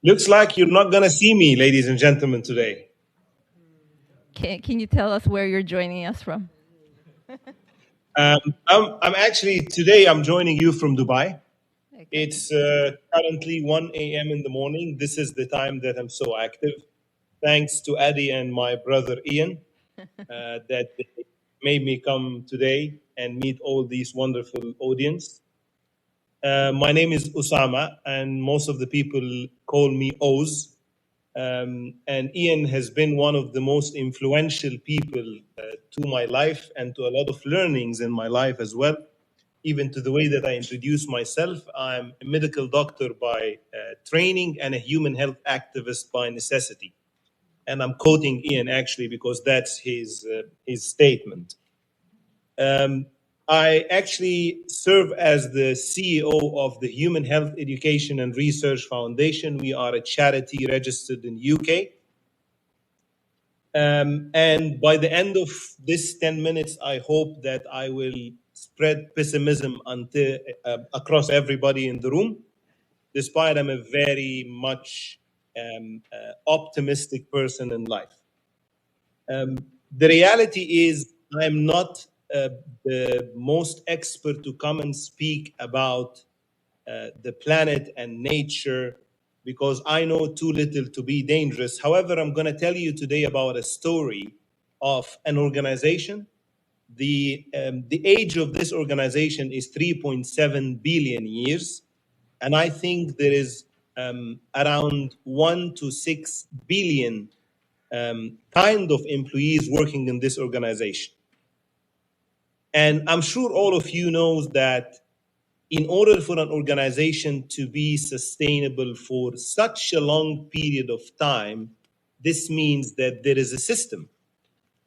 Looks like you're not going to see me, ladies and gentlemen, today. Can you tell us where you're joining us from? I'm actually, today I'm joining you from Dubai. Okay. It's currently 1 a.m. in the morning. This is the time that I'm so active. Thanks to Adi and my brother Ian that they made me come today and meet all these wonderful audience. My name is Ossama, and most of the people call me Oz. And Ian has been one of the most influential people to my life and to a lot of learnings in my life as well, even to the way that I introduce myself. I'm a medical doctor by training and a human health activist by necessity. And I'm quoting Ian actually because that's his statement. I actually serve as the CEO of the Human Health Education and Research Foundation. We are a charity registered in UK. And by the end of this 10 minutes, I hope that I will spread pessimism across everybody in the room, despite I'm a very much optimistic person in life. The reality is I'm not the most expert to come and speak about the planet and nature because I know too little to be dangerous. However, I'm going to tell you today about a story of an organization. The age of this organization is 3.7 billion years, and I think there is around 1 to 6 billion kind of employees working in this organization. And I'm sure all of you knows that in order for an organization to be sustainable for such a long period of time, this means that there is a system.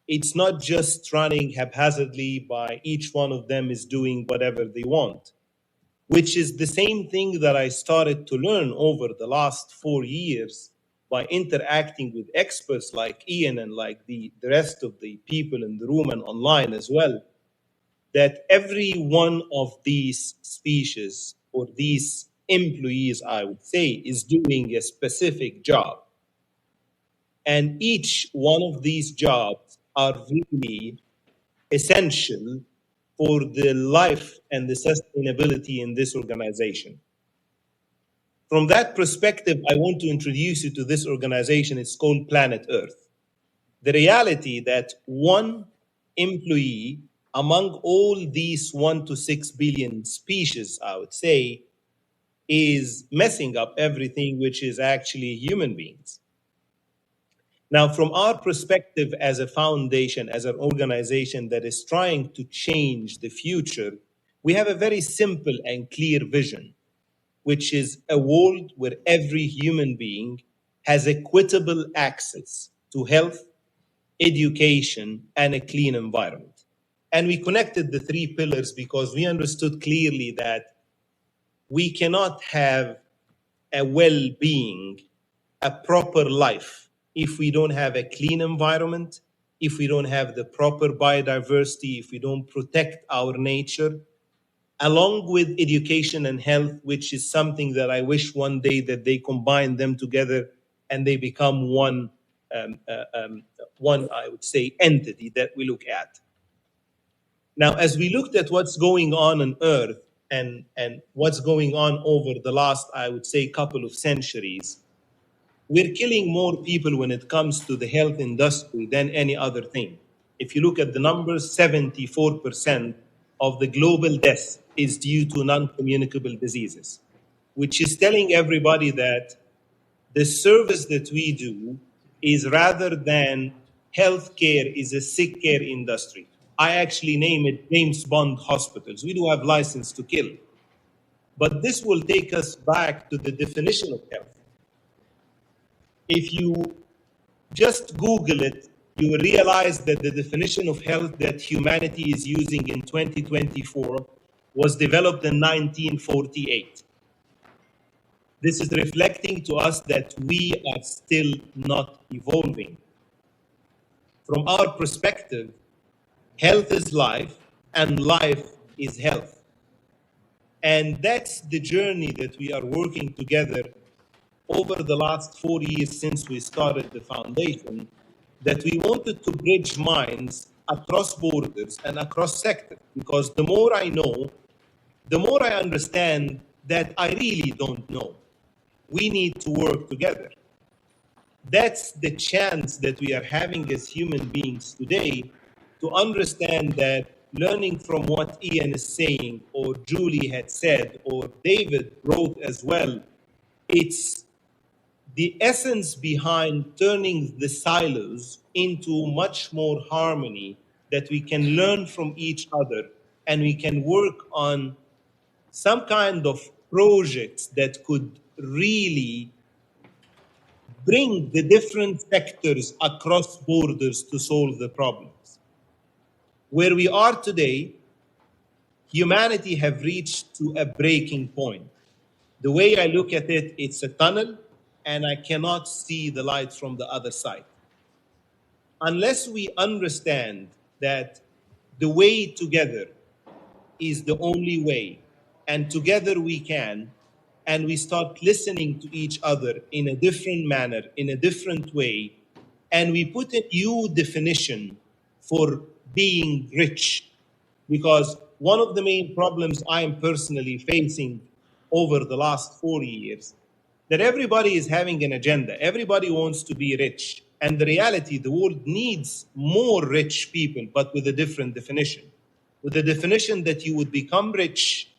It's not just running haphazardly by each one of them is doing whatever they want, which is the same thing that I started to learn over the last 4 years by interacting with experts like Ian and like the rest of the people in the room and online as well, that every one of these species or these employees, I would say, is doing a specific job. And each one of these jobs are really essential for the life and the sustainability in this organization. From that perspective, I want to introduce you to this organization. It's called Planet Earth. The reality that one employee among all these 1 to 6 billion species, I would say, is messing up everything, which is actually human beings. Now, from our perspective as a foundation, as an organization that is trying to change the future, we have a very simple and clear vision, which is a world where every human being has equitable access to health, education, and a clean environment. And we connected the three pillars because we understood clearly that we cannot have a well-being, a proper life, if we don't have a clean environment, if we don't have the proper biodiversity, if we don't protect our nature, along with education and health, which is something that I wish one day that they combine them together and they become one, I would say, entity that we look at. Now, as we looked at what's going on Earth and what's going on over the last, I would say, couple of centuries, we're killing more people when it comes to the health industry than any other thing. If you look at the numbers, 74% of the global deaths is due to non-communicable diseases, which is telling everybody that the service that we do is rather than healthcare is a sick care industry. I actually name it James Bond hospitals. We do have license to kill. But this will take us back to the definition of health. If you just Google it, you will realize that the definition of health that humanity is using in 2024 was developed in 1948. This is reflecting to us that we are still not evolving. From our perspective, health is life and life is health. And that's the journey that we are working together over the last 4 years since we started the foundation, that we wanted to bridge minds across borders and across sectors. Because the more I know, the more I understand that I really don't know. We need to work together. That's the chance that we are having as human beings today, to understand that learning from what Ian is saying, or Julie had said, or David wrote as well, it's the essence behind turning the silos into much more harmony, that we can learn from each other and we can work on some kind of projects that could really bring the different sectors across borders to solve the problems. Where we are today, humanity have reached to a breaking point. The way I look at it, it's a tunnel, and I cannot see the light from the other side. Unless we understand that the way together is the only way, and together we can, and we start listening to each other in a different manner, in a different way, and we put a new definition for being rich. Because one of the main problems I am personally facing over the last 4 years, that everybody is having an agenda. Everybody wants to be rich. And the reality, the world needs more rich people, but with a different definition. With the definition that you would become rich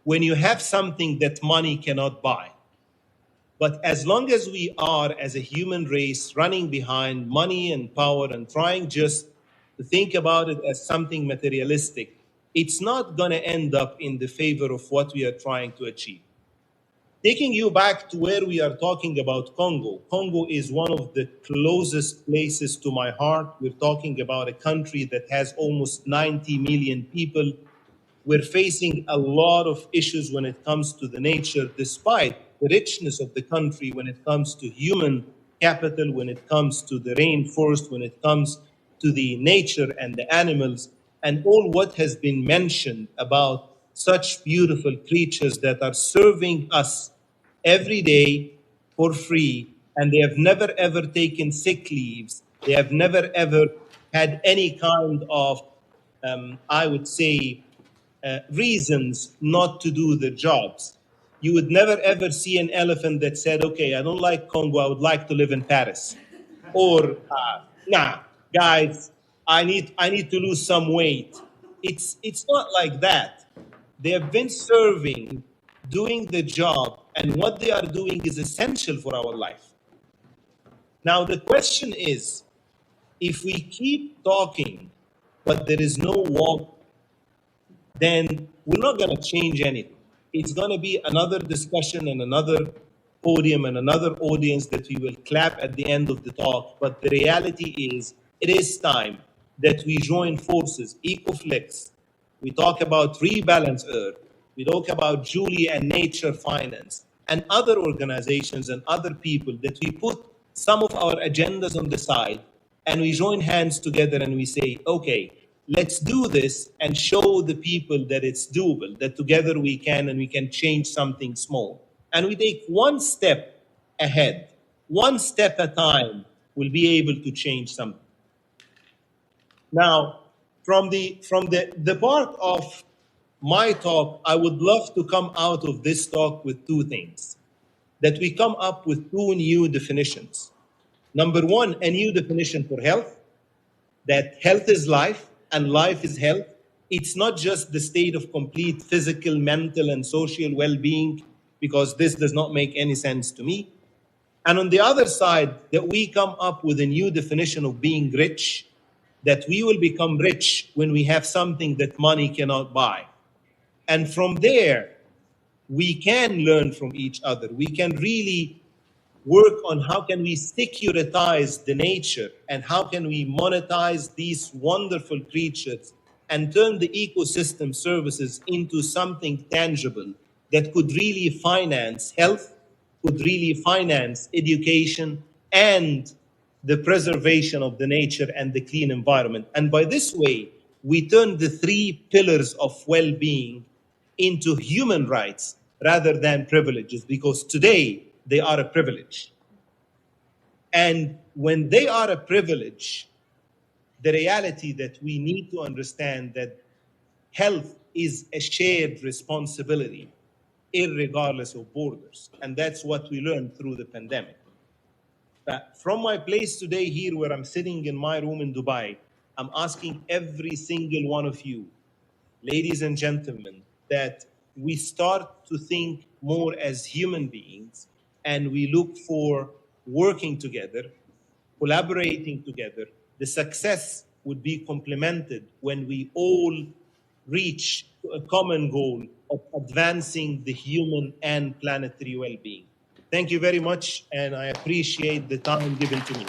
when you have something that money cannot buy. But as long as we are, as a human race, running behind money and power and trying just to think about it as something materialistic, it's not going to end up in the favor of what we are trying to achieve. Taking you back to where we are talking about Congo, Congo is one of the closest places to my heart. We're talking about a country that has almost 90 million people. We're facing a lot of issues when it comes to the nature, despite the richness of the country when it comes to human capital, when it comes to the rainforest, when it comes to the nature and the animals, and all what has been mentioned about such beautiful creatures that are serving us every day for free, and they have never ever taken sick leaves. They have never ever had any kind of, I would say, reasons not to do the jobs. You would never ever see an elephant that said, okay, I don't like Congo, I would like to live in Paris. Or, nah, guys, I need to lose some weight. It's not like that. They have been serving, doing the job, and what they are doing is essential for our life. Now, the question is, if we keep talking, but there is no walk, then we're not going to change anything. It's going to be another discussion and another podium and another audience that we will clap at the end of the talk. But the reality is, it is time that we join forces, EcoFlex. We talk about Rebalance Earth. We talk about Julie and Nature Finance and other organizations and other people, that we put some of our agendas on the side and we join hands together and we say, okay, let's do this and show the people that it's doable, that together we can, and we can change something small. And we take one step ahead, one step at a time, we'll be able to change something. Now, from the part of my talk, I would love to come out of this talk with two things. That we come up with two new definitions. Number one, a new definition for health, that health is life and life is health. It's not just the state of complete physical, mental, and social well-being, because this does not make any sense to me. And on the other side, that we come up with a new definition of being rich, that we will become rich when we have something that money cannot buy. And from there, we can learn from each other. We can really work on how can we securitize the nature and how can we monetize these wonderful creatures and turn the ecosystem services into something tangible that could really finance health, could really finance education and the preservation of the nature and the clean environment. And by this way, we turn the three pillars of well-being into human rights rather than privileges. Because today, they are a privilege. And when they are a privilege, the reality that we need to understand that health is a shared responsibility, irregardless of borders. And that's what we learned through the pandemic. But from my place today here, where I'm sitting in my room in Dubai, I'm asking every single one of you, ladies and gentlemen, that we start to think more as human beings and we look for working together, collaborating together. The success would be complemented when we all reach a common goal of advancing the human and planetary well-being. Thank you very much, and I appreciate the time given to me.